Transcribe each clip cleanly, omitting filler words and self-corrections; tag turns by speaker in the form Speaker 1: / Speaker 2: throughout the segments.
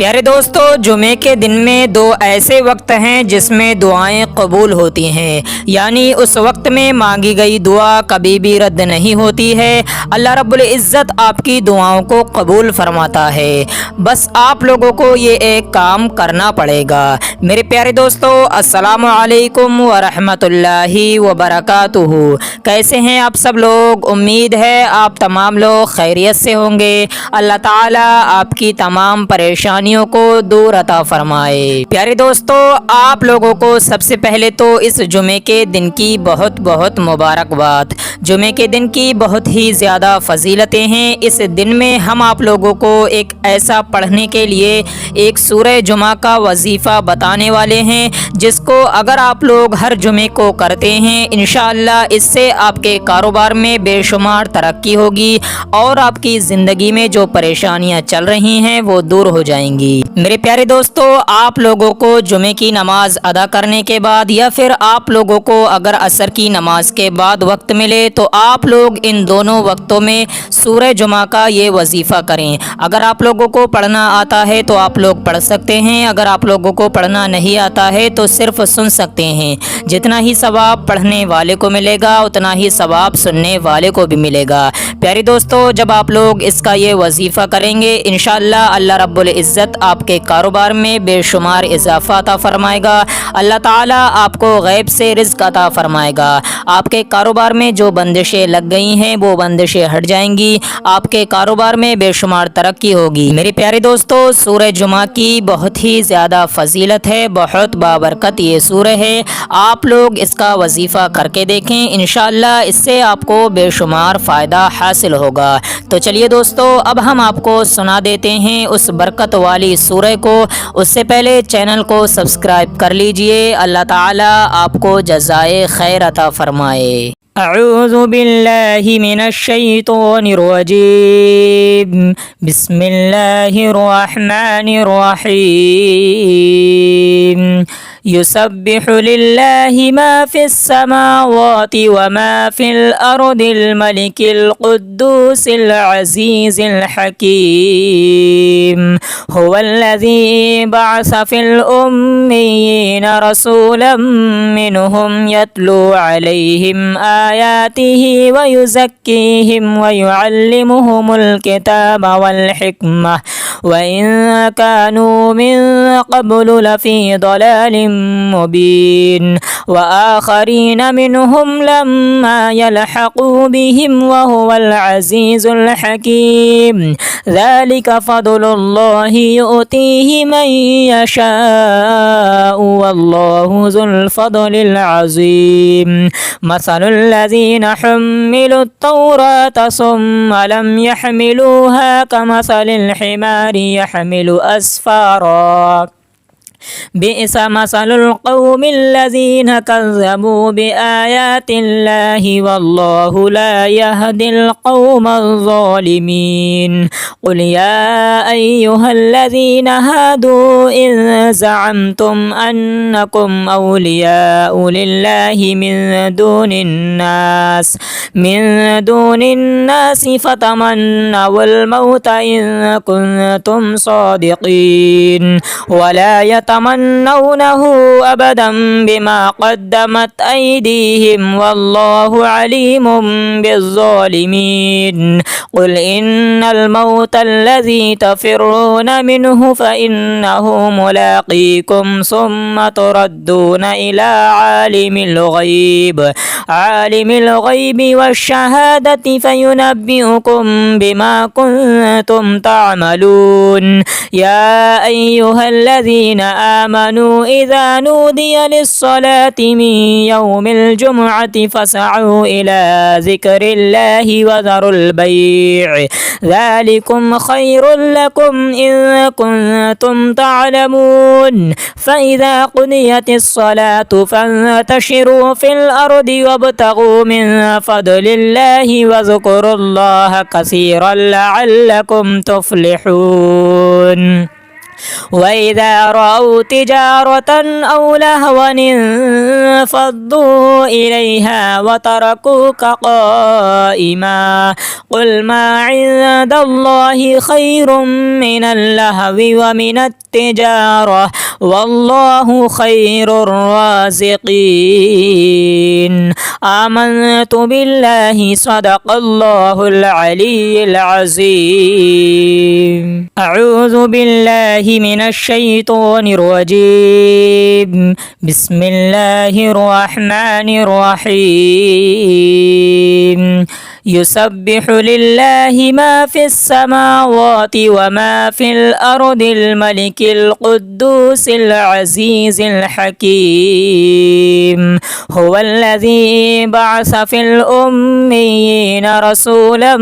Speaker 1: प्यारे दोस्तों, जुमे के दिन में दो ऐसे वक्त हैं जिसमें दुआएं कबूल होती हैं, यानी उस वक्त में मांगी गई दुआ कभी भी रद्द नहीं होती है। अल्लाह रब्बुल इज़्ज़त आपकी दुआओं को कबूल फरमाता है। बस आप लोगों को ये एक काम करना पड़ेगा। मेरे प्यारे दोस्तों, अस्सलामु अलैकुम व रहमतुल्लाहि व बरकातुहू। कैसे हैं आप सब लोग? उम्मीद है आप तमाम लोग खैरियत से होंगे। अल्लाह ताला आपकी तमाम परेशानियों को दूर अता फरमाए। प्यारे दोस्तों, आप लोगों को सबसे पहले तो इस जुमे के दिन की बहुत बहुत मुबारकबाद। जुमे के दिन की बहुत ही ज़्यादा फजीलतें हैं। इस दिन में हम आप लोगों को एक ऐसा पढ़ने के लिए एक सूरह जुमा का वजीफ़ा बताने वाले हैं, जिसको अगर आप लोग हर जुमे को करते हैं, इंशाअल्लाह इससे आपके कारोबार में बेशुमार तरक्की होगी और आपकी ज़िंदगी में जो परेशानियां चल रही हैं वो दूर हो जाएंगी। मेरे प्यारे दोस्तों, आप लोगों को जुमे की नमाज अदा करने के बाद या फिर आप लोगों को अगर असर की नमाज के बाद वक्त मिले तो आप लोग इन दोनों वक्तों में सूरह जुमा का ये वजीफ़ा करें। अगर आप लोगों को पढ़ना आता है तो आप लोग पढ़ सकते हैं, अगर आप लोगों को पढ़ना नहीं आता है तो सिर्फ सुन सकते हैं। जितना ही सवाब पढ़ने वाले को मिलेगा उतना ही सवाब सुनने वाले को भी मिलेगा। प्यारे दोस्तों, जब आप लोग इसका ये वजीफ़ा करेंगे, इंशाअल्लाह अल्लाह रब्बुल इज़्ज़त आपके कारोबार में बेशुमार इजाफ़ा अता फरमाएगा। अल्लाह ताला आपको गैब से रिज़्क़ अता फरमाएगा। आपके कारोबार में जो बंदिशें लग गई हैं वो बंदिशें हट जाएंगी। आपके कारोबार में बेशुमार तरक्की होगी। मेरे प्यारे दोस्तों, सूरह जुमा की बहुत ही ज़्यादा फजीलत है, बहुत बाबरकत ये सूरह है। आप लोग इसका वजीफ़ा करके देखें, इंशाअल्लाह इससे आपको बेशुमार फ़ायदा हासिल होगा। तो चलिए दोस्तों, अब हम आपको सुना देते हैं उस बरकत वाली सूरह को। उससे पहले चैनल को सब्सक्राइब कर लीजिए। अल्लाह ताला आपको जज़ाए खैर अता फरमाए। अऊज़ु बिल्लाहि मिनश शैतानिर रजीम। बिस्मिल्लाहिर रहमानिर रहीम। युसब्बिहु लिल्लाहि मा फिस समावाति व मा फिल अर्दिल मलिकिल कुद्दूसिल अज़ीज़िल हकीम। हुवल्लज़ी बअस फिल उम्मिय्यीना रसूलन मिनहुम यत्लू अलैहिम आयातिही व युज़क्कीहिम व युअल्लिमुहुमुल किताब वल हिकमह व इन कानू मिन क़ब्लु लफ़ी ज़लालिम मुबीन व आखरीन मिनहुम लम्मा यल्हक़ू बिहिम व हुवल अज़ीज़ुल हकीम। ज़ालिका फ़ज़्लुल्लाहि युअतीहि मन यशाअु वल्लाहु ज़ुल फ़ज़्लिल अज़ीम। मसलुल लज़ीना हुम्मिलुत तौरात सुम्मा लम यहमिलूहा कमसलिल हिमारि यहमिलु अस्फ़ारा। बिइस मसलुल क़ौमिल्लज़ीना कज़्ज़बू बिआयातिल्लाहि वल्लाहु ला यहदिल क़ौमज़्ज़ालिमीन। क़ुल या अय्युहल्लज़ीना हादू इन ज़अमतुम अन्नकुम औलियाउ लिल्लाहि मिन दुनिन्नास फ़तमन्नवुल मौता इन कुन्तुम सादिक़ीन वला यतमन्नौनहु अबदन बिमा क़द्दमत अयदीहिम वल्लाहु अलीमुम बिज़्ज़ालिमीन। क़ुल इन्नल मौतल्लज़ी तफ़िर्रून मिन्हु फ़इन्नहु मुलाक़ीकुम सुम्मा तुरद्दून इला आलिमिल ग़ैबि वश्शहादति फ़युनब्बिउकुम बिमा कुन्तुम तअमलून। या अय्युहल्लज़ीना आमनू इज़ा नूदिया लिस्सलाति मिन यौमिल जुमुअति फ़सअू इला ज़िक्रिल्लाहि वज़रुल बैअ ज़ालिकुम खैरुल लकुम इन कुन्तुम तअलमून। फ़इज़ा क़ुदियतिस्सलातु फ़ंतशिरू फ़िल अर्दि वब्तग़ू मिन फ़ज़लिल्लाहि वज़्कुरुल्लाह कसीरन लअल्लकुम तुफ़्लिहून। وإذا رأوا تجارة أو لهوا انفضوا إليها وتركوك قائما قل ما عند الله خير من اللهو ومن التجارة والله خير الرازقين آمنت بالله صدق الله العلي العظيم أعوذ بالله من الشيطان الرجيم بسم الله الرحمن الرحيم يسبح لله ما في السماوات وما في الأرض الملك القدوس العزيز الحكيم هو الذي بعث في الأميين رسولا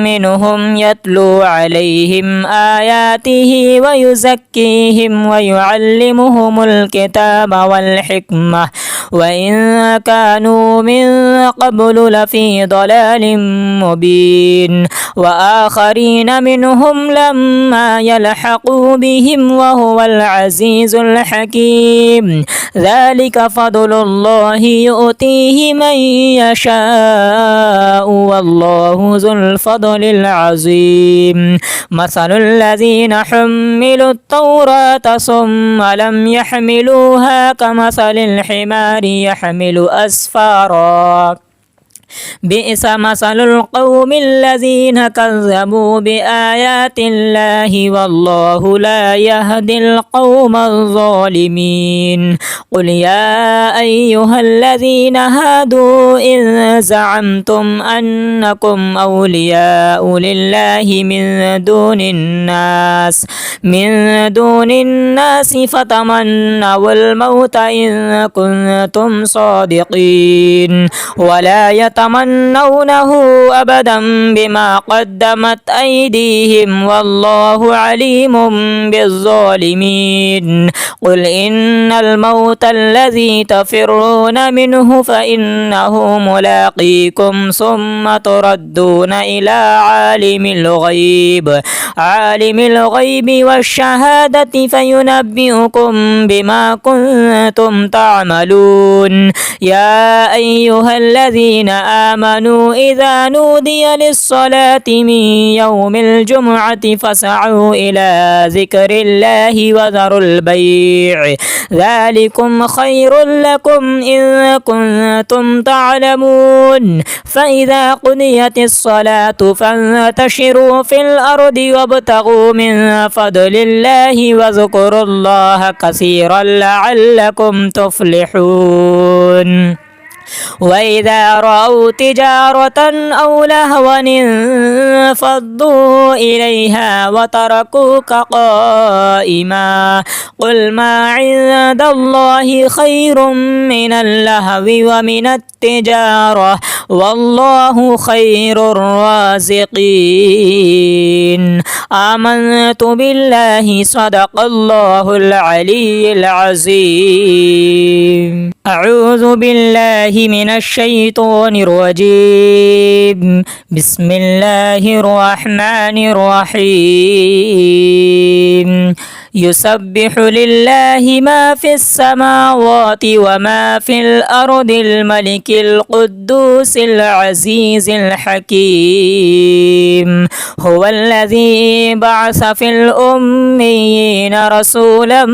Speaker 1: منهم يتلو عليهم آياته ويزكيهم ويعلمهم الكتاب والحكمة وإن كانوا من قبل لفي ضلال مبين وآخرين منهم لما يلحقوا بهم وهو العزيز الحكيم ذلك فضل الله يؤتيه من يشاء والله ذو الفضل العظيم مثل الذين حملوا التوراة ثم لم يحملوها كمثل الحمار يحمل أسفارا بئس مثل القوم الذين كذبوا بآيات الله والله لا يهدي القوم الظالمين قل يا أيها الذين هادوا إن زعمتم أنكم أولياء لله من دون الناس فتمنوا الموت إن كنتم صادقين ولا يتمنونه أبدا بما قدمت أيديهم والله عليم بالظالمين قل إن الموت الذي تفرون منه فإنه ملاقيكم ثم تردون إلى عالم الغيب والشهادة فينبئكم بما كنتم تعملون يا أيها الذين آمنوا إذا نودي للصلاة من يوم الجمعة فاسعوا إلى ذكر الله وذروا البيع ذلكم خير لكم إن كنتم تعلمون فإذا قضيت الصلاة فانتشروا في الأرض وابتغوا من فضل الله واذكروا الله كثيرا لعلكم تفلحون وإذا رأوا تجارة أو لهوا انفضوا إليها وتركوك قائما قل ما عند الله خير من اللهو ومن التجارة والله خير الرازقين آمنت بالله صدق الله العلي العظيم أعوذ بالله من الشيطان الرجيم بسم الله الرحمن الرحيم يسبح لله ما في السماوات وما في الأرض الملك القدوس العزيز الحكيم هو الذي بعث في الأميين رسولا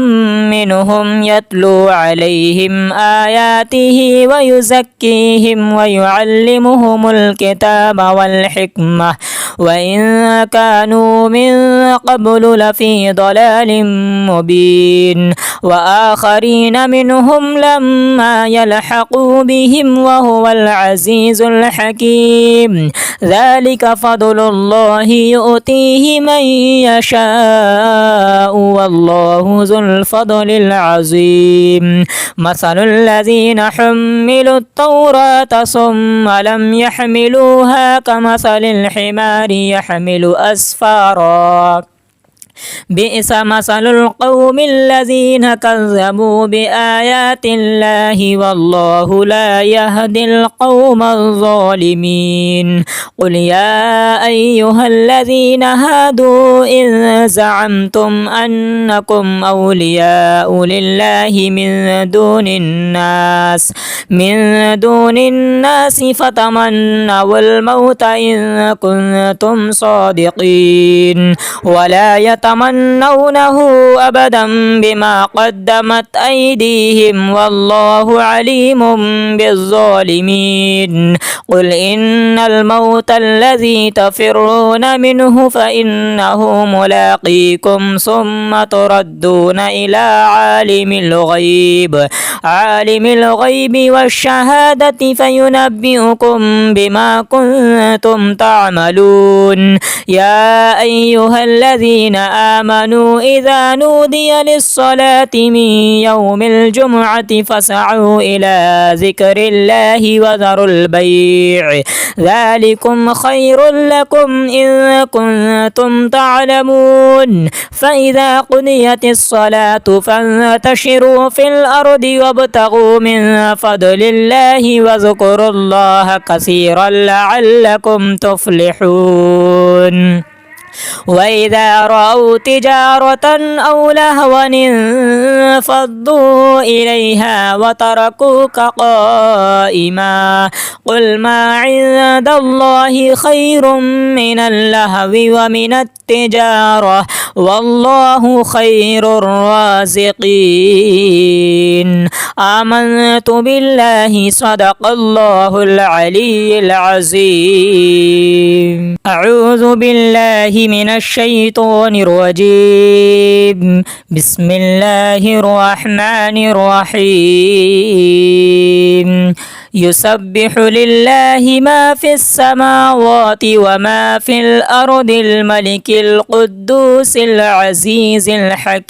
Speaker 1: منهم يتلو عليهم آياته ويزكيهم ويعلمهم الكتاب والحكمة وإن كانوا من قبل لفي ضلال مبين وآخرين منهم لما يلحقوا بهم وهو العزيز الحكيم ذلك فضل الله يؤتيه من يشاء والله ذو الفضل العظيم مثل الذين حملوا التوراة ثم لم يحملوها كمثل الحمار يحمل أسفارا بئس مثل القوم الذين كذبوا بآيات الله والله لا يهدي القوم الظالمين. قل يا أيها الذين هادوا إن زعمتم أنكم أولياء لله من دون الناس فتمنوا الموت إن كنتم صادقين ولا يتمنونه أبدا بما قدمت أيديهم والله عليم بالظالمين. قل إن الموت الذي تفرون منه فإنه ملاقيكم ثم تردون إلى عالم الغيب والشهادة فينبئكم بما كنتم تعملون. يا أيها الذين آمنوا إذا نودي للصلاة من يوم الجمعة فاسعوا إلى ذكر الله وذروا البيع ذلكم خير لكم إن كنتم تعلمون. فإذا قضيت الصلاة فانتشروا في الأرض وابتغوا من فضل الله واذكروا الله كثيرا لعلكم تفلحون. وإذا رأوا تجارة أو لهوا انفضوا إليها وتركوك قائما. قل ما عند الله خير من اللهو ومن التجارة والله خير الرازقين. آمنت بالله صدق الله العلي العظيم. أعوذ بالله من الشيطان الرجيم. بسم الله الرحمن الرحيم. يسبح لله ما في السماوات وما في الأرض الملك القدوس العزيز الحكيم.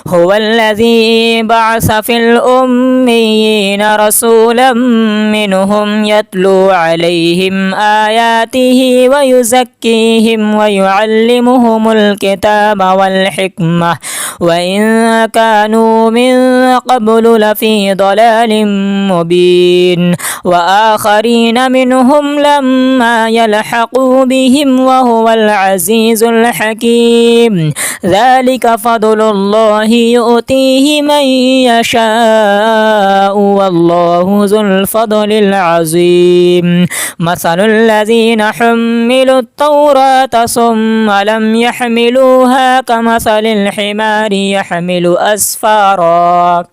Speaker 1: هو الذي بعث في الأميين رسولا منهم يتلو عليهم آياته ويزكيهم ويعلمهم الكتاب والحكمة وإن كانوا من قبل لفي ضلال مبين. وآخرين منهم لما يلحقوا بهم وهو العزيز الحكيم. ذلك فضل الله يؤتيه من يشاء والله ذو الفضل العظيم. مثل الذين حملوا التوراة ثم لم يحملوها كمثل الحمار يحمل أسفارا.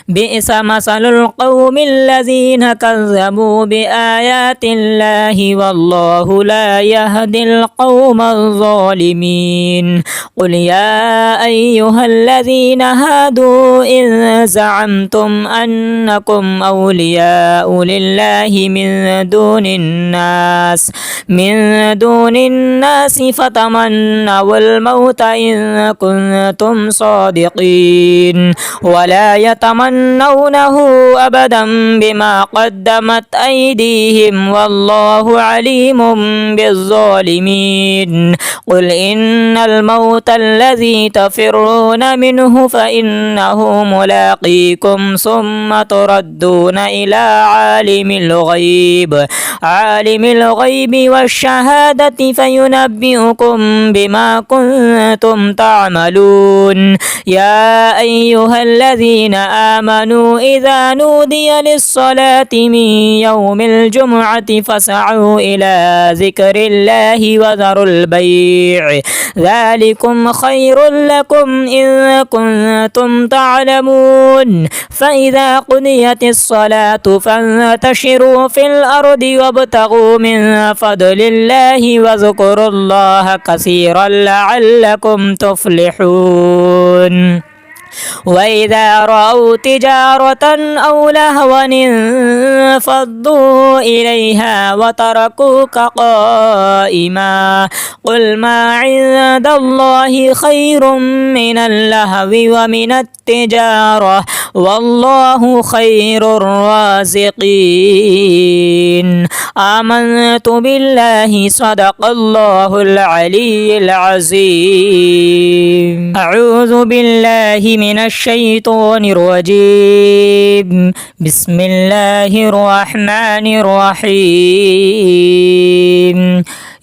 Speaker 1: بئس مثل القوم الذين كذبوا بآيات الله والله لا يهدي القوم الظالمين. قل يا أيها الذين هادوا إن زعمتم أنكم أولياء لله من دون الناس فتمنوا الموت إن كنتم صادقين ولا يتمنونه أبدا بما قدمت أيديهم والله عليم بالظالمين. قل إن الموت الذي تفرون منه فإنه ملاقيكم ثم تردون إلى عالم الغيب والشهادة فينبئكم بما كنتم تعملون. يا أيها الذين آمنوا إذا نودي للصلاة من يوم الجمعة فاسعوا إلى ذكر الله وذروا البيع ذلكم خير لكم إن كنتم تعلمون. فإذا قضيت الصلاة فانتشروا في الأرض وابتغوا من فضل الله واذكروا الله كثيرا لعلكم تفلحون. وإذا رأوا تجارة أو لهوا انفضوا إليها وتركوك قائما قل ما عند الله خير من اللهو ومن التجارة والله خير الرازقين آمنت بالله صدق الله العلي العظيم أعوذ بالله من الشيطان الرجيم بسم الله الرحمن الرحيم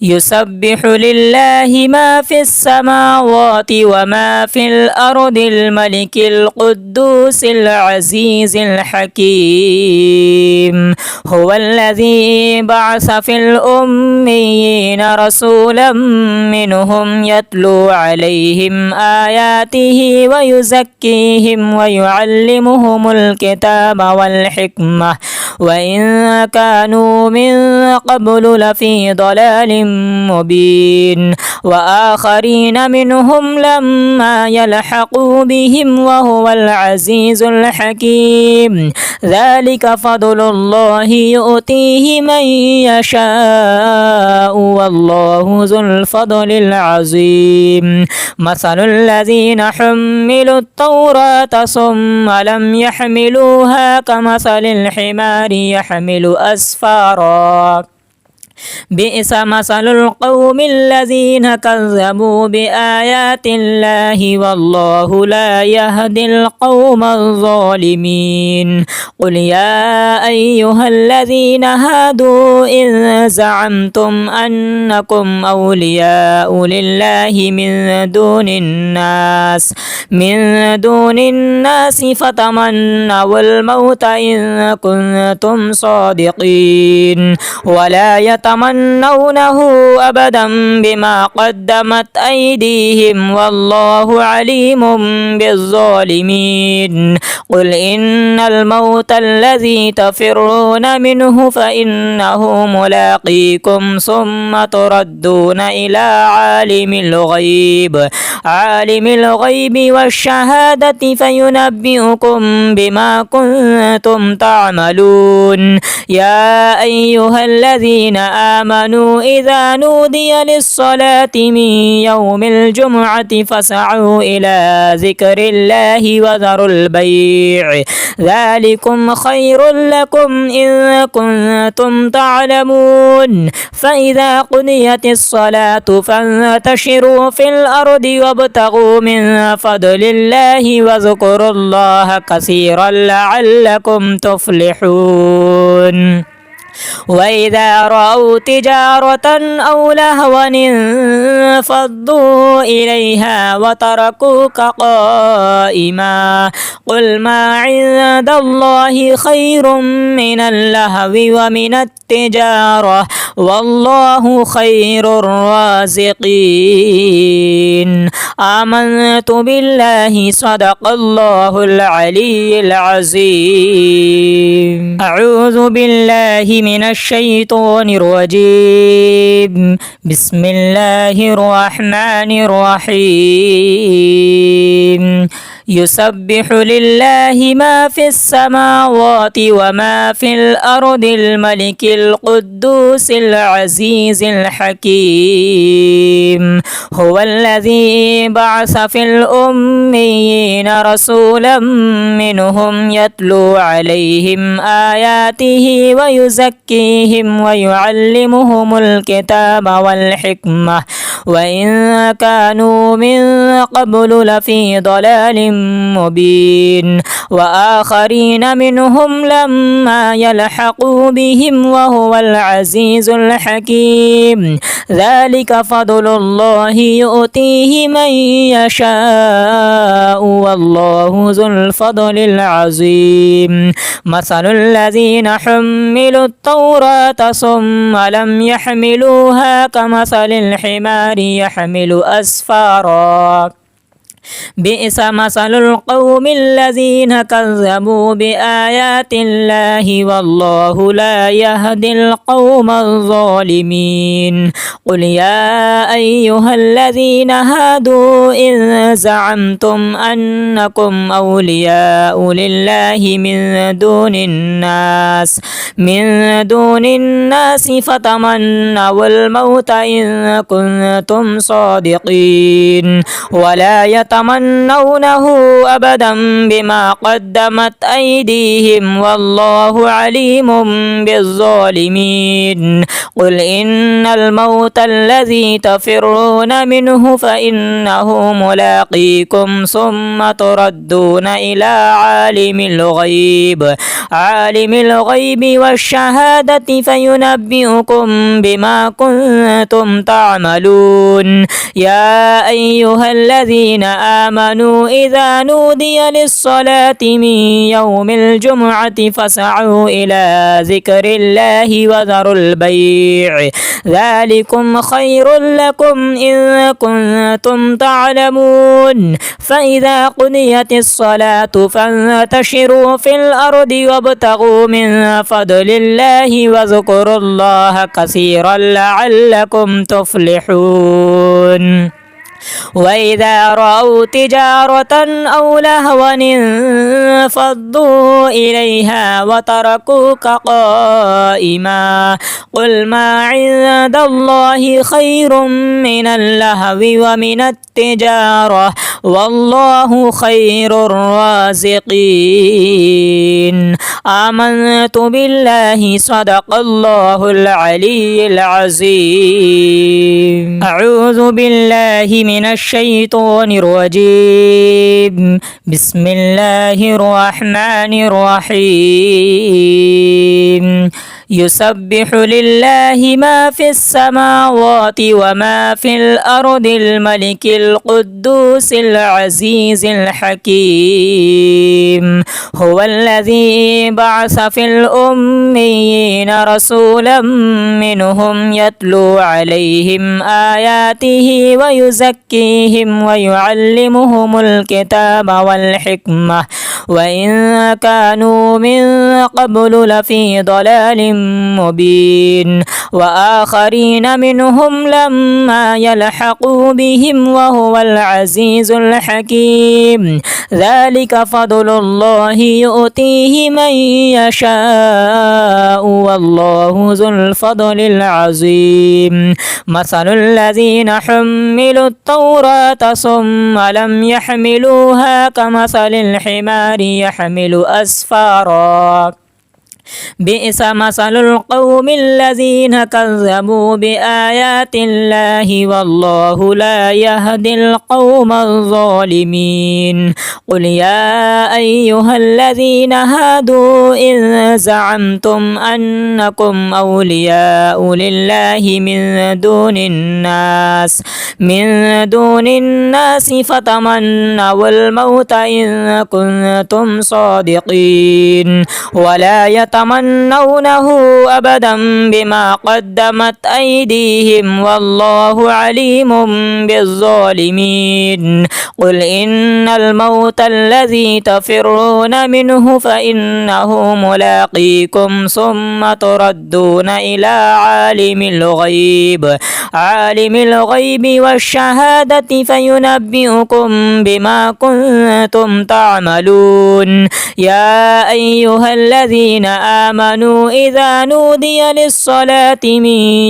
Speaker 1: يسبح لله ما في السماوات وما في الأرض الملك القدوس العزيز الحكيم هو الذي بعث في الأميين رسولا منهم يتلو عليهم آياته ويزكيهم ويعلمهم الكتاب والحكمة وإن كانوا من قبل لفي ضلال مبين وآخرين منهم لما يلحقوا بهم وهو العزيز الحكيم ذلك فضل الله يؤتيه من يشاء والله ذو الفضل العظيم مثل الذين حملوا التوراة ثم لم يحملوها كمثل الحمار يحمل أسفارا بئس مثل القوم الذين كذبوا بآيات الله والله لا يهدي القوم الظالمين قل يا أيها الذين هادوا إن زعمتم أنكم أولياء لله من دون الناس فتمنوا الموت إن كنتم صادقين ولا يتمنونه أبدا بما قدمت أيديهم والله عليم بالظالمين قل إن الموت الذي تفرون منه فإنه ملاقيكم ثم تردون إلى عالم الغيب والشهادة فينبئكم بما كنتم تعملون يا أيها الذين آمنوا إذا نودي للصلاة من يوم الجمعة فاسعوا إلى ذكر الله وذروا البيع ذلكم خير لكم إن كنتم تعلمون فإذا قضيت الصلاة فانتشروا في الأرض وابتغوا من فضل الله واذكروا الله كثيرا لعلكم تفلحون وإذا رأوا تجارة أو لهوا انفضوا إليها وتركوك قائما قل ما عند الله خير من اللهو ومن التجارة والله خير الرازقين آمنت بالله صدق الله العلي العظيم أعوذ بالله من الشيطان الرجيم بسم الله الرحمن الرحيم يسبح لله ما في السماوات وما في الأرض الملك القدوس العزيز الحكيم هو الذي بعث في الأميين رسولا منهم يتلو عليهم آياته ويزكيهم ويعلمهم الكتاب والحكمة وإن كانوا من قبل لفي ضلال مبين وآخرين منهم لما يلحقوا بهم وهو العزيز الحكيم ذلك فضل الله يؤتيه من يشاء والله ذو الفضل العظيم مثل الذين حملوا التوراة ثم لم يحملوها كمثل الحمار يحمل أسفارا بئس مثل القوم الذين كذبوا بآيات الله والله لا يهدي القوم الظالمين. قل يا أيها الذين هادوا إن زعمتم أنكم أولياء لله من دون الناس فتمنوا الموت إن كنتم صادقين ولا يتمنونه أبدا بما قدمت أيديهم والله عليم بالظالمين. قل إن الموت الذي تفرون منه فإنه ملاقيكم ثم تردون إلى عالم الغيب والشهادة فينبئكم بما كنتم تعملون. يا أيها الذين آمنوا إذا نودي للصلاة من يوم الجمعة فاسعوا إلى ذكر الله وذروا البيع ذلكم خير لكم إن كنتم تعلمون. فإذا قضيت الصلاة فانتشروا في الأرض وابتغوا من فضل الله واذكروا الله كثيرا لعلكم تفلحون. وإذا رأوا تجارة أو لهوا انفضوا إليها وتركوك قائما. قل ما عند الله خير من اللهو ومن التجارة والله خير الرازقين. آمنت بالله صدق الله العلي العظيم. أعوذ بالله من الشيطان الرجيم. بسم الله الرحمن الرحيم. يسبح لله ما في السماوات وما في الأرض الملك القدوس العزيز الحكيم. هو الذي بعث في الأميين رسولا منهم يتلو عليهم آياته ويزكيهم ويعلمهم الكتاب والحكمة وإن كانوا من قبل لفي ضلال مبين. وآخرين منهم لما يلحقوا بهم وهو العزيز الحكيم. ذلك فضل الله يؤتيه من يشاء والله ذو الفضل العظيم. مثل الذين حملوا التوراة ثم لم يحملوها كمثل الحمار يحمل أسفارا. بئس مثل القوم الذين كذبوا بآيات الله والله لا يهدي القوم الظالمين. قل يا أيها الذين هادوا إن زعمتم أنكم أولياء لله من دون الناس فتمنوا الموت إن كنتم صادقين ولا يتمنونه أبدا بما قدمت أيديهم والله عليم بالظالمين. قل إن الموت الذي تفرون منه فإنه ملاقيكم ثم تردون إلى عالم الغيب والشهادة فينبئكم بما كنتم تعملون. يا أيها الذين آمنوا إذا نودي للصلاة من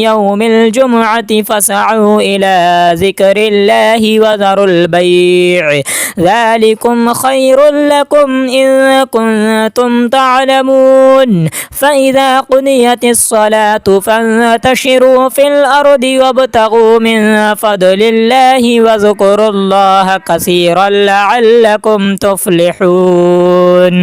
Speaker 1: يوم الجمعة فاسعوا إلى ذكر الله وذروا البيع ذلكم خير لكم إن كنتم تعلمون. فإذا قضيت الصلاة فانتشروا في الأرض وابتغوا من فضل الله واذكروا الله كثيرا لعلكم تفلحون.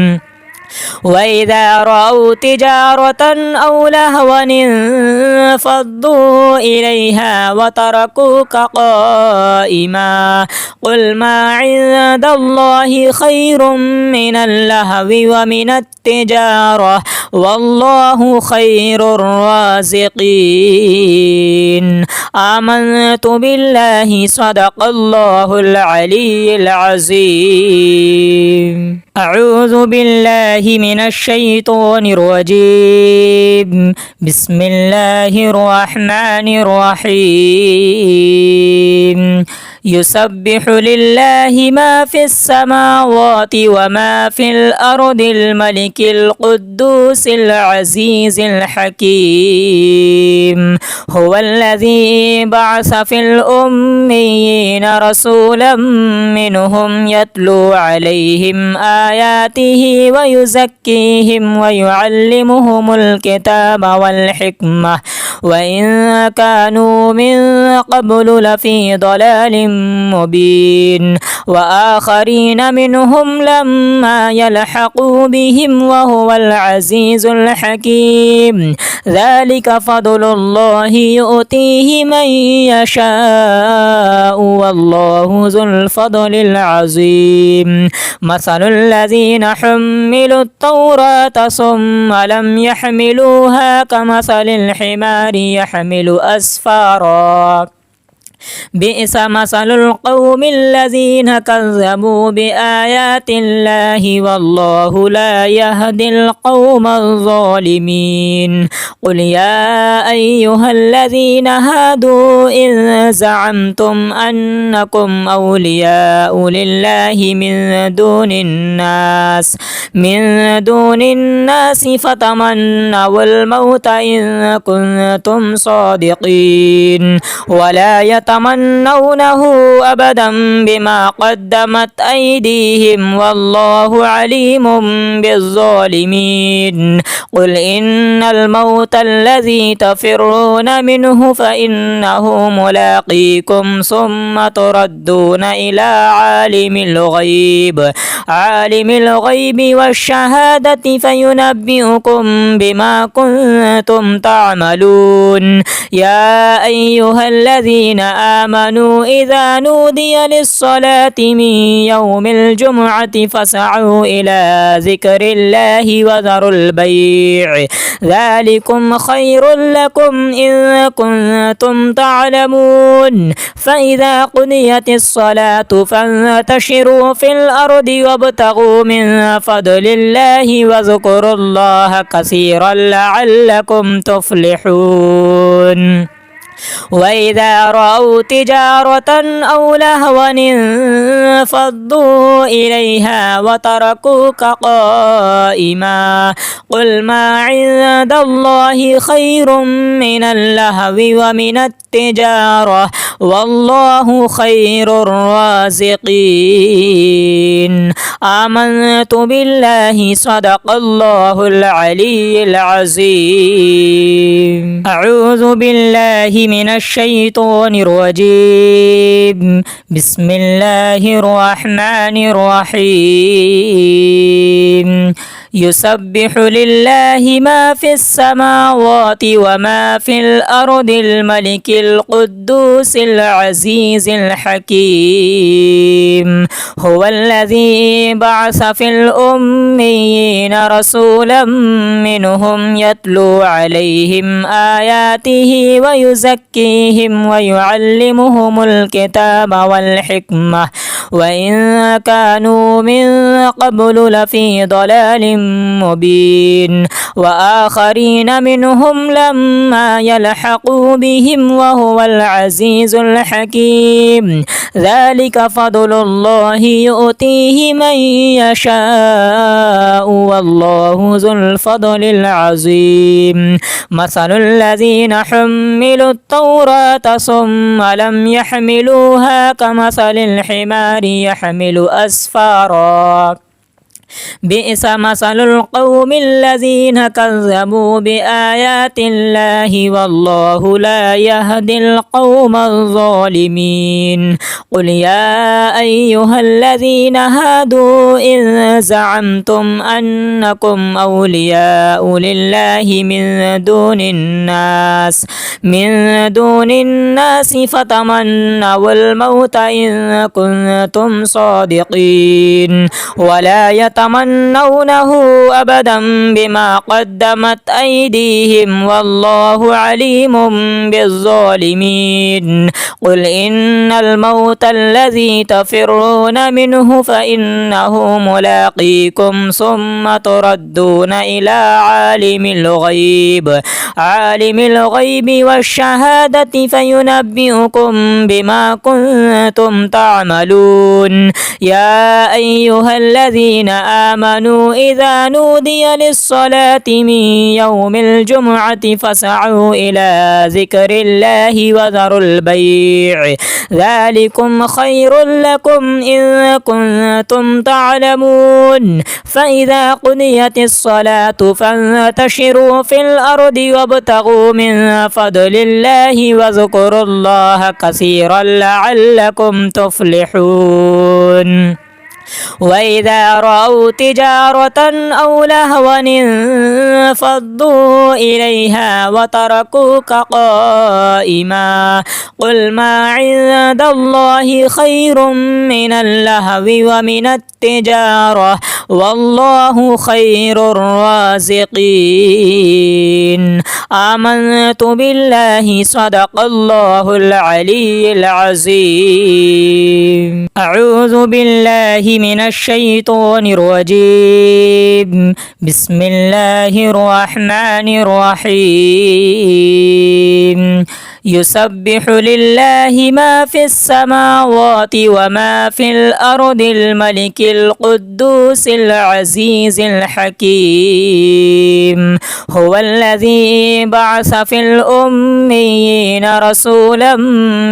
Speaker 1: وإذا رأوا تجارة أو لهوا انفضوا إليها وتركوك قائما قل ما عند الله خير من اللهو ومن التجارة والله خير الرازقين آمنت بالله صدق الله العلي العظيم أعوذ بالله من الشيطان الرجيم بسم الله الرحمن الرحيم يسبح لله ما في السماوات وما في الأرض الملك القدوس العزيز الحكيم هو الذي بعث في الأميين رسولا منهم يتلو عليهم آياته ويزكيهم ويعلمهم الكتاب والحكمة وإن كانوا من قبل لفي ضلال مبين وآخرين منهم لما يلحقوا بهم وهو العزيز الحكيم ذلك فضل الله يؤتيه من يشاء والله ذو الفضل العظيم مثل الذين حملوا التوراة ثم لم يحملوها كمثل الحمار يحمل أسفارا بئس مثل القوم الذين كذبوا بآيات الله والله لا يهدي القوم الظالمين قل يا أيها الذين هادوا إن زعمتم أنكم أولياء لله من دون الناس فتمنوا الموت إن كنتم صادقين ولا يتمنونه أبدا بما قدمت أيديهم والله عليم بالظالمين قل إن الموت الذي تفرون منه فإنه ملاقيكم ثم تردون إلى عالم الغيب والشهادة فينبئكم بما كنتم تعملون يا أيها الذين آمنوا إذا نودي للصلاة من يوم الجمعة فاسعوا إلى ذكر الله وذروا البيع ذلكم خير لكم إن كنتم تعلمون فإذا قضيت الصلاة فانتشروا في الأرض وابتغوا من فضل الله واذكروا الله كثيرا لعلكم تفلحون وإذا رأوا تجارة أو لهوا انفضوا إليها وتركوك قائما قل ما عند الله خير من اللهو ومن التجارة والله خير الرازقين آمنت بالله صدق الله العلي العظيم أعوذ بالله من الشيطان الرجيم بسم الله الرحمن الرحيم يسبح لله ما في السماوات وما في الأرض الملك القدوس العزيز الحكيم هو الذي بعث في الأميين رسولا منهم يتلو عليهم آياته ويزكيهم ويعلمهم الكتاب والحكمة وإن كانوا من قبل لفي ضلال مبين وآخرين منهم لما يلحقوا بهم وهو العزيز الحكيم ذلك فضل الله يؤتيه من يشاء والله ذو الفضل العظيم مثل الذين حملوا التوراة ثم لم يحملوها كمثل الحمار يحمل أسفارا بئس مثل القوم الذين كذبوا بآيات الله والله لا يهدي القوم الظالمين. قل يا أيها الذين هادوا إن زعمتم أنكم أولياء لله من دون الناس فتمنوا الموت إن كنتم صادقين ولا يتمنونه أبدا بما قدمت أيديهم والله عليم بالظالمين. قل إن الموت الذي تفرون منه فإنه ملاقيكم ثم تردون إلى عالم الغيب والشهادة فينبئكم بما كنتم تعملون. يا أيها الذين آمنوا إذا نودي للصلاة من يوم الجمعة فاسعوا إلى ذكر الله وذروا البيع ذلكم خير لكم إن كنتم تعلمون. فإذا قضيت الصلاة فانتشروا في الأرض وابتغوا من فضل الله واذكروا الله كثيرا لعلكم تفلحون. وإذا رأوا تجارة أو لهوا انفضوا إليها وتركوك قائما. قل ما عند الله خير من اللهو ومن التجارة والله خير الرازقين. آمنت بالله صدق الله العلي العظيم. أعوذ بالله من الشيطان الرجيم. بسم الله الرحمن الرحيم. يسبح لله ما في السماوات وما في الأرض الملك القدوس العزيز الحكيم. هو الذي بعث في الأميين رسولا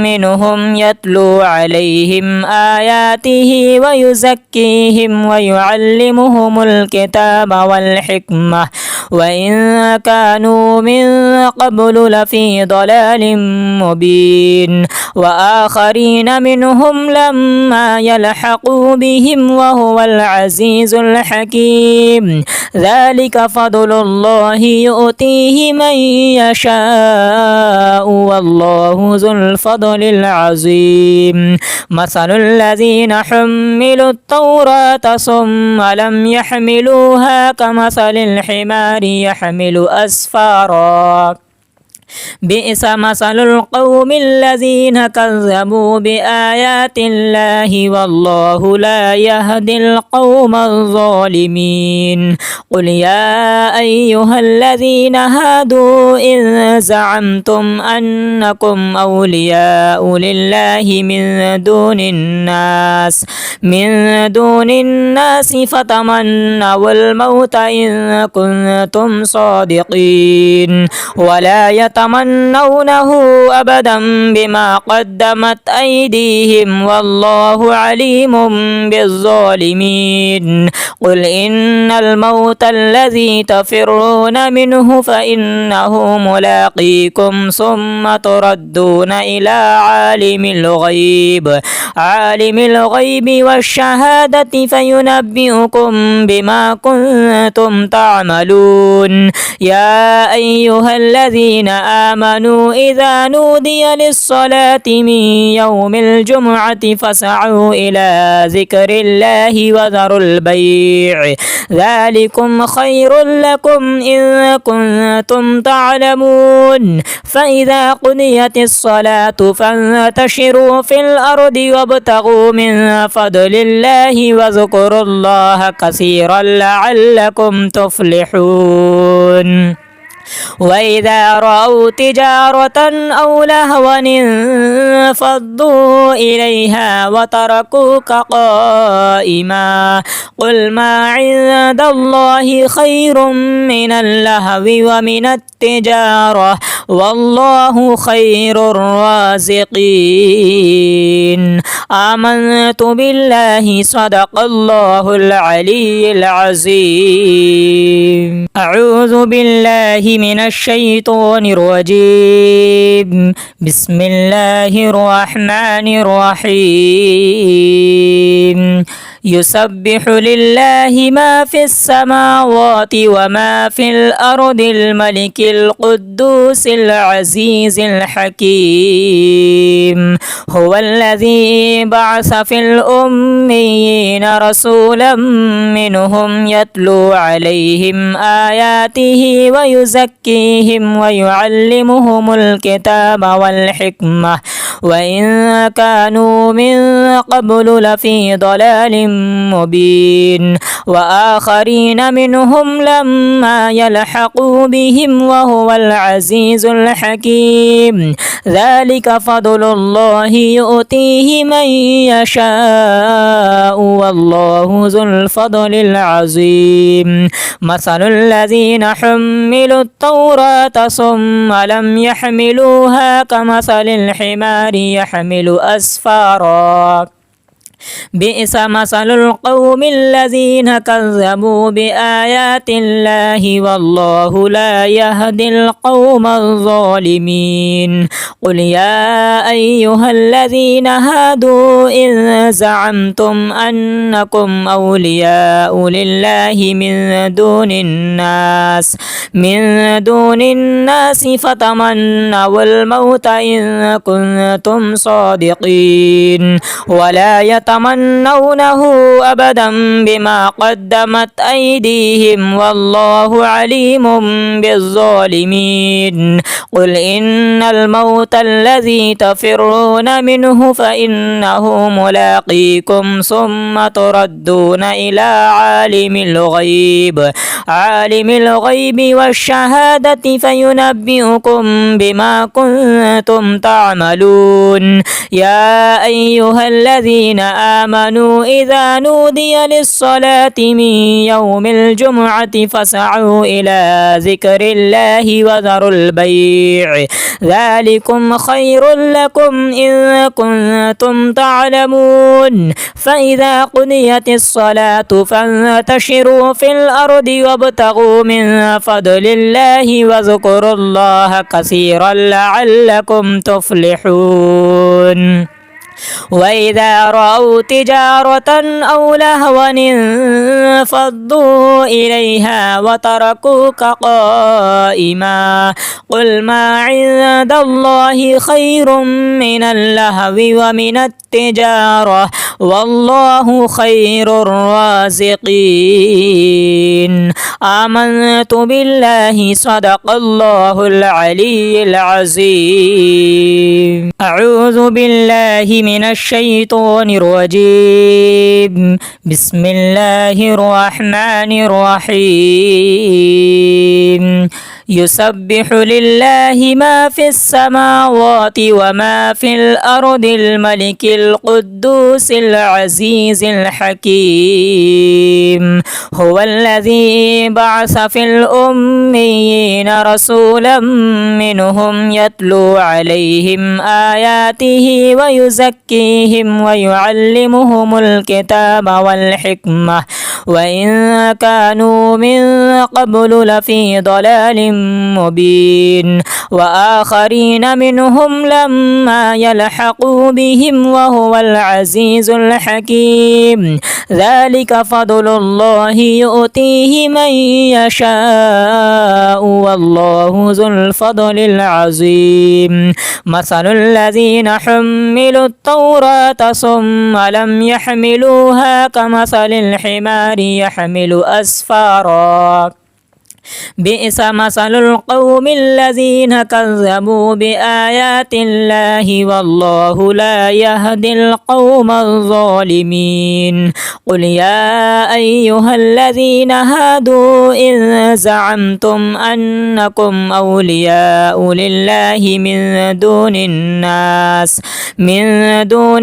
Speaker 1: منهم يتلو عليهم آياته ويزكيهم ويعلمهم الكتاب والحكمة وإن كانوا من قبل لفي ضلال مبين. وآخرين منهم لما يلحقوا بهم وهو العزيز الحكيم. ذلك فضل الله يؤتيه من يشاء والله ذو الفضل العظيم. مثل الذين حملوا التوراة ثم لم يحملوها كمثل الحمار يحمل أسفارا. بئس مثل القوم الذين كذبوا بآيات الله والله لا يهدي القوم الظالمين. قل يا أيها الذين هادوا إن زعمتم أنكم أولياء لله من دون الناس فتمنوا الموت إن كنتم صادقين ولا يتمنونه أبدا بما قدمت أيديهم والله عليم بالظالمين. قل إن الموت الذي تفرون منه فإنه ملاقيكم ثم تردون إلى عالم الغيب والشهادة فينبئكم بما كنتم تعملون. يا أيها الذين آمنوا إذا نودي للصلاة من يوم الجمعة فاسعوا إلى ذكر الله وذروا البيع ذلكم خير لكم إن كنتم تعلمون. فإذا قضيت الصلاة فانتشروا في الأرض وابتغوا من فضل الله واذكروا الله كثيرا لعلكم تفلحون. وإذا رأوا تجارة أو لهوا انفضوا إليها وتركوك قائما قل ما عند الله خير من اللهو ومن التجارة والله خير الرازقين آمنت بالله صدق الله العلي العظيم أعوذ بالله من الشيطان الرجيم بسم الله الرحمن الرحيم يسبح لله ما في السماوات وما في الأرض الملك القدوس العزيز الحكيم هو الذي بعث في الأميين رسولا منهم يتلو عليهم آياته ويزكيهم ويعلمهم الكتاب والحكمة وإن كانوا من قبل لفي ضلال مبين وآخرين منهم لما يلحقوا بهم وهو العزيز الحكيم ذلك فضل الله يؤتيه من يشاء والله ذو الفضل العظيم مثل الذين حملوا التوراة ثم لم يحملوها كمثل الحمار يحمل أسفارا بئس مثل القوم الذين كذبوا بآيات الله والله لا يهدي القوم الظالمين قل يا أيها الذين هادوا إن زعمتم أنكم أولياء لله من دون الناس فتمنوا الموت إن كنتم صادقين ولا يتمنونه أبدا بما قدمت أيديهم والله عليم بالظالمين قل إن الموت الذي تفرون منه فإنه ملاقيكم ثم تردون إلى عالم الغيب والشهادة فينبئكم بما كنتم تعملون يا أيها الذين آمنوا إذا نودي للصلاة من يوم الجمعة فاسعوا إلى ذكر الله وذروا البيع ذلكم خير لكم إن كنتم تعلمون فإذا قضيت الصلاة فانتشروا في الأرض وابتغوا من فضل الله واذكروا الله كثيرا لعلكم تفلحون وإذا رأوا تجارة أو لهوا انفضوا إليها وتركوك قائما قل ما عند الله خير من اللهو ومن التجارة والله خير الرازقين آمنت بالله صدق الله العلي العظيم أعوذ بالله من الشيطان الرجيم بسم الله الرحمن الرحيم يسبح لله ما في السماوات وما في الأرض الملك القدوس العزيز الحكيم هو الذي بعث في الأميين رسولا منهم يتلو عليهم آياته ويزكيهم ويعلمهم الكتاب والحكمة وإن كانوا من قبل لفي ضلال مبين وآخرين منهم لما يلحقوا بهم وهو العزيز الحكيم ذلك فضل الله يؤتيه من يشاء والله ذو الفضل العظيم مثل الذين حملوا التوراة ثم لم يحملوها كمثل الحمار يحمل أسفارا بئس مثل القوم الذين كذبوا بآيات الله والله لا يهدي القوم الظالمين. قل يا أيها الذين هادوا إن زعمتم أنكم أولياء لله من دون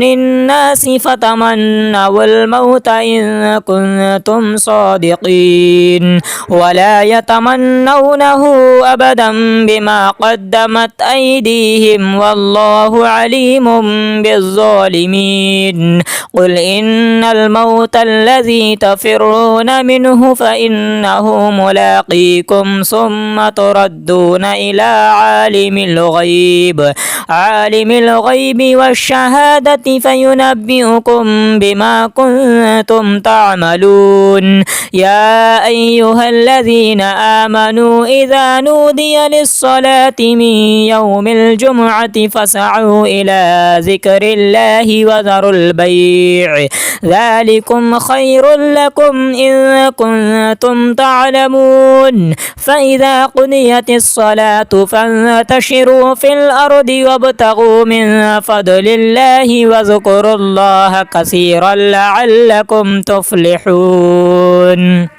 Speaker 1: الناس فتمنوا الموت إن كنتم صادقين ولا يتمنونه أبدا بما قدمت أيديهم والله عليم بالظالمين. قل إن الموت الذي تفرون منه فإنه ملاقيكم ثم تردون إلى عالم الغيب والشهادة فينبئكم بما كنتم تعملون. يا أيها الذين آمنوا إذا نودي للصلاة من يوم الجمعة فاسعوا إلى ذكر الله وذروا البيع ذلكم خير لكم إن كنتم تعلمون. فإذا قضيت الصلاة فانتشروا في الأرض وابتغوا من فضل الله واذكروا الله كثيرا لعلكم تفلحون.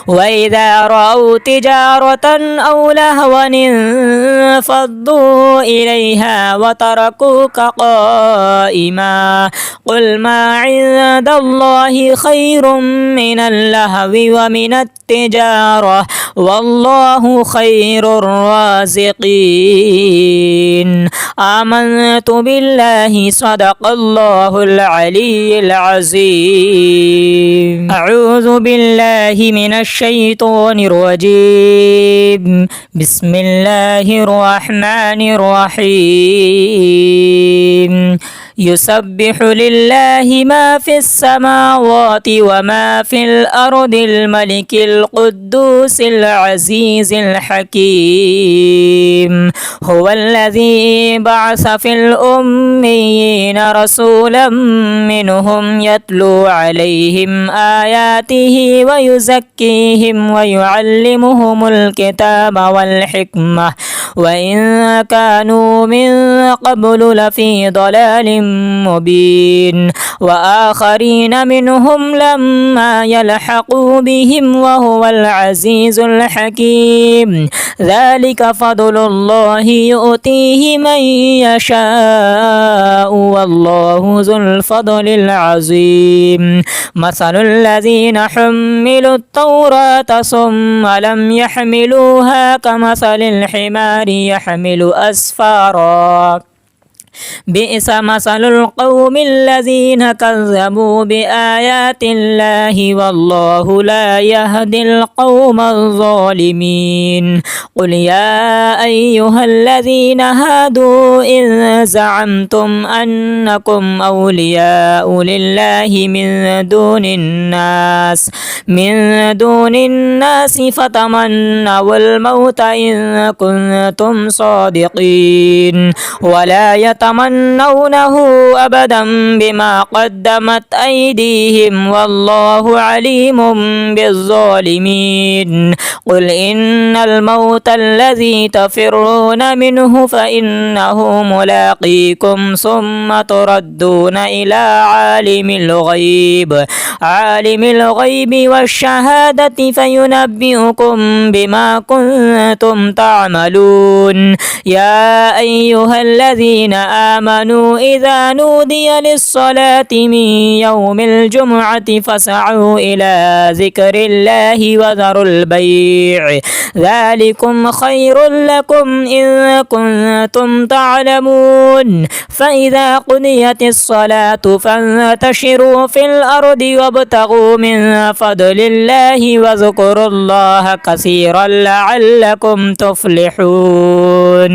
Speaker 1: وإذا رأوا تجارة أو لهوا انفضوا إليها وتركوك قائما. قل ما عند الله خير من اللهو ومن التجارة والله خير الرازقين. آمنت بالله صدق الله العلي العظيم. أعوذ بالله من الشيطان الرجيم. بسم الله الرحمن الرحيم. يسبح لله ما في السماوات وما في الأرض الملك القدوس العزيز الحكيم. هو الذي بعث في الأميين رسولا منهم يتلو عليهم آياته ويزكيهم ويعلمهم الكتاب والحكمة وإن كانوا من قبل لفي ضلال مبين. وآخرين منهم لما يلحقوا بهم وهو العزيز الحكيم. ذلك فضل الله يؤتيه من يشاء والله ذو الفضل العظيم. مثل الذين حملوا التوراة ثم لم يحملوها كمثل الحمار يحمل أسفارا. بئس مثل القوم الذين كذبوا بآيات الله والله لا يهدي القوم الظالمين. قل يا أيها الذين هادوا إن زعمتم أنكم أولياء لله من دون الناس فتمنوا الموت إن كنتم صادقين ولا يتمنونه أبدا بما قدمت أيديهم والله عليم بالظالمين. قل إن الموت الذي تفرون منه فإنه ملاقيكم ثم تردون إلى عالم الغيب والشهادة فينبئكم بما كنتم تعملون. يا أيها الذين آمنوا إذا نودي للصلاة من يوم الجمعة فاسعوا إلى ذكر الله وذروا البيع ذلكم خير لكم إن كنتم تعلمون. فإذا قضيت الصلاة فانتشروا في الأرض وابتغوا من فضل الله واذكروا الله كثيرا لعلكم تفلحون.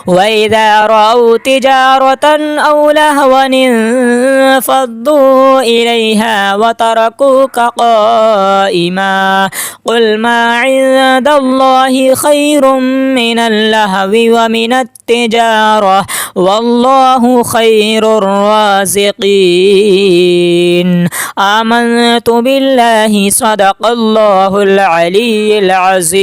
Speaker 1: وإذا رأوا تجارة أو لهوا انفضوا إليها وتركوك قائما قل ما عند الله خير من اللهو ومن التجارة والله خير الرازقين آمنت بالله صدق الله العلي العظيم.